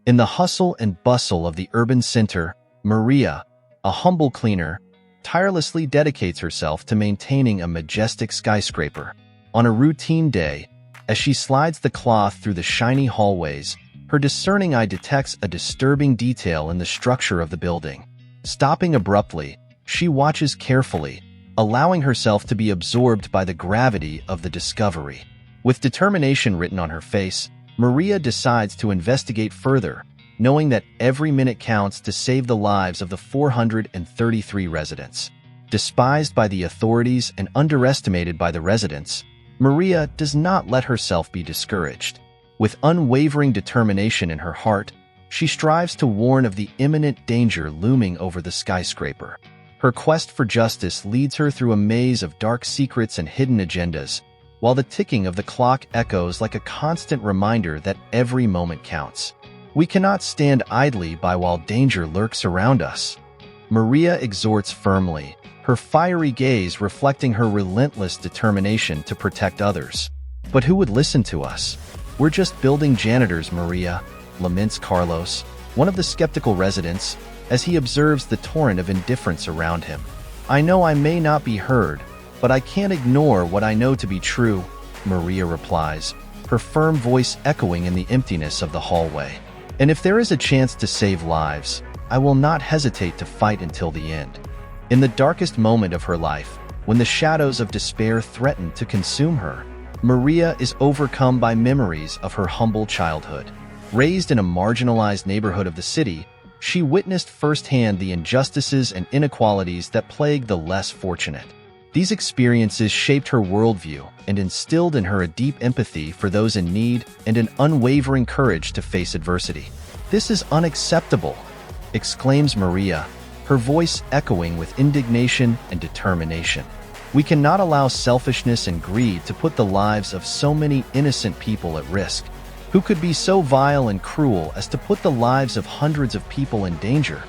In the hustle and bustle of the urban center, Maria, a humble cleaner, tirelessly dedicates herself to maintaining a majestic skyscraper. On a routine day, as she slides the cloth through the shiny hallways, her discerning eye detects a disturbing detail in the structure of the building. Stopping abruptly, she watches carefully, allowing herself to be absorbed by the gravity of the discovery. With determination written on her face, Maria decides to investigate further, knowing that every minute counts to save the lives of the 433 residents. Despised by the authorities and underestimated by the residents, Maria does not let herself be discouraged. With unwavering determination in her heart, she strives to warn of the imminent danger looming over the skyscraper. Her quest for justice leads her through a maze of dark secrets and hidden agendas, while the ticking of the clock echoes like a constant reminder that every moment counts. We cannot stand idly by while danger lurks around us. Maria exhorts firmly, her fiery gaze reflecting her relentless determination to protect others. But who would listen to us? We're just building janitors, Maria, laments Carlos, one of the skeptical residents, as he observes the torrent of indifference around him. I know I may not be heard, but I can't ignore what I know to be true, Maria replies, her firm voice echoing in the emptiness of the hallway. And if there is a chance to save lives, I will not hesitate to fight until the end. In the darkest moment of her life, when the shadows of despair threaten to consume her, Maria is overcome by memories of her humble childhood. Raised in a marginalized neighborhood of the city, she witnessed firsthand the injustices and inequalities that plague the less fortunate. These experiences shaped her worldview and instilled in her a deep empathy for those in need and an unwavering courage to face adversity. "This is unacceptable," exclaims Maria, her voice echoing with indignation and determination. "We cannot allow selfishness and greed to put the lives of so many innocent people at risk. Who could be so vile and cruel as to put the lives of hundreds of people in danger?"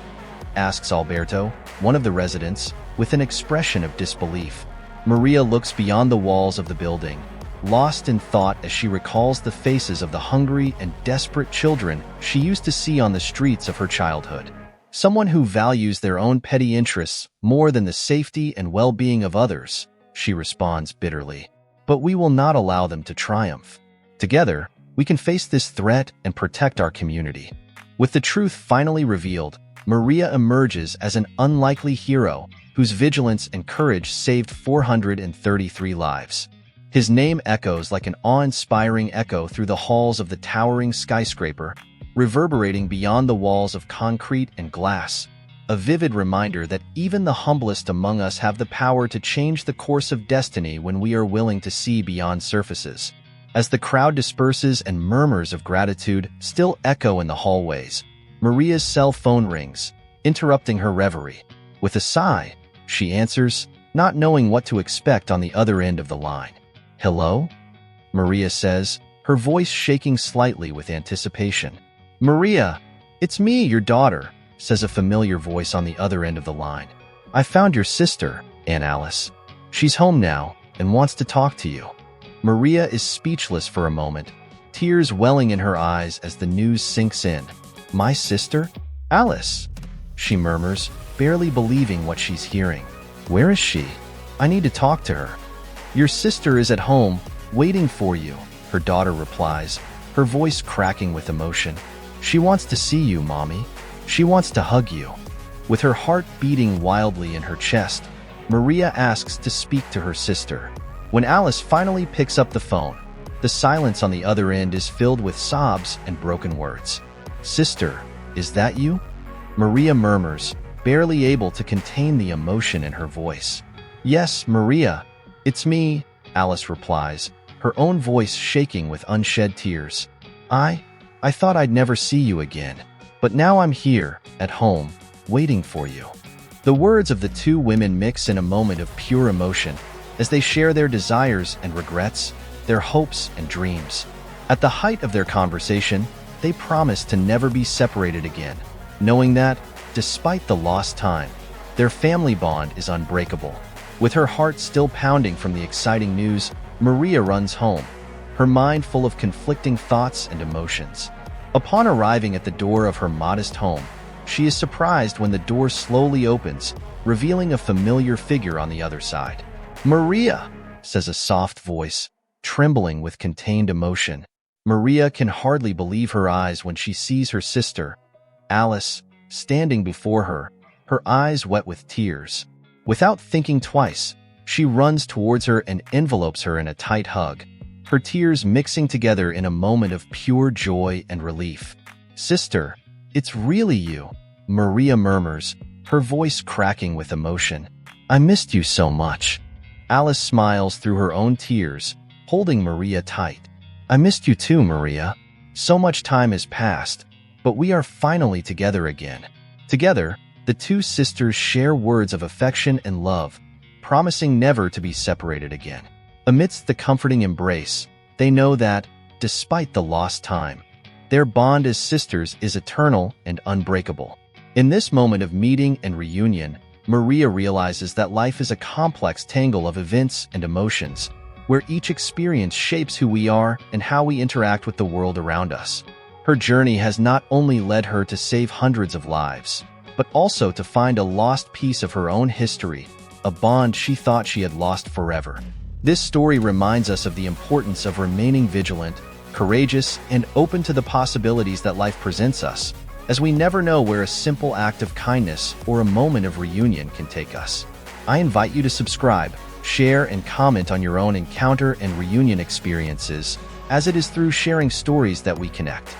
asks Alberto, one of the residents, with an expression of disbelief. Maria looks beyond the walls of the building, lost in thought as she recalls the faces of the hungry and desperate children she used to see on the streets of her childhood. "Someone who values their own petty interests more than the safety and well-being of others," she responds bitterly. "But we will not allow them to triumph. Together, we can face this threat and protect our community." With the truth finally revealed, Maria emerges as an unlikely hero whose vigilance and courage saved 433 lives. His name echoes like an awe-inspiring echo through the halls of the towering skyscraper, reverberating beyond the walls of concrete and glass, a vivid reminder that even the humblest among us have the power to change the course of destiny when we are willing to see beyond surfaces. As the crowd disperses and murmurs of gratitude still echo in the hallways, Maria's cell phone rings, interrupting her reverie. With a sigh, she answers, not knowing what to expect on the other end of the line. "Hello?" Maria says, her voice shaking slightly with anticipation. "Maria, it's me, your daughter," says a familiar voice on the other end of the line. "I found your sister, Aunt Alice. She's home now and wants to talk to you." Maria is speechless for a moment, tears welling in her eyes as the news sinks in. "My sister? Alice?" she murmurs, barely believing what she's hearing. "Where is she? I need to talk to her." "Your sister is at home, waiting for you," her daughter replies, her voice cracking with emotion. "She wants to see you, Mommy. She wants to hug you." With her heart beating wildly in her chest, Maria asks to speak to her sister. When Alice finally picks up the phone, the silence on the other end is filled with sobs and broken words. "Sister, is that you?" Maria murmurs, barely able to contain the emotion in her voice. "Yes, Maria, it's me," Alice replies, her own voice shaking with unshed tears. I thought I'd never see you again, but now I'm here, at home, waiting for you." The words of the two women mix in a moment of pure emotion as they share their desires and regrets, their hopes and dreams. At the height of their conversation, they promise to never be separated again, knowing that, despite the lost time, their family bond is unbreakable. With her heart still pounding from the exciting news, Maria runs home, her mind full of conflicting thoughts and emotions. Upon arriving at the door of her modest home, she is surprised when the door slowly opens, revealing a familiar figure on the other side. "Maria," says a soft voice, trembling with contained emotion. Maria can hardly believe her eyes when she sees her sister, Alice, standing before her, her eyes wet with tears. Without thinking twice, she runs towards her and envelopes her in a tight hug, her tears mixing together in a moment of pure joy and relief. "Sister, it's really you," Maria murmurs, her voice cracking with emotion. "I missed you so much." Alice smiles through her own tears, holding Maria tight. "I missed you too, Maria. So much time has passed, but we are finally together again." Together, the two sisters share words of affection and love, promising never to be separated again. Amidst the comforting embrace, they know that, despite the lost time, their bond as sisters is eternal and unbreakable. In this moment of meeting and reunion, Maria realizes that life is a complex tangle of events and emotions, where each experience shapes who we are and how we interact with the world around us. Her journey has not only led her to save hundreds of lives, but also to find a lost piece of her own history, a bond she thought she had lost forever. This story reminds us of the importance of remaining vigilant, courageous, and open to the possibilities that life presents us, as we never know where a simple act of kindness or a moment of reunion can take us. I invite you to subscribe, share, and comment on your own encounter and reunion experiences, as it is through sharing stories that we connect.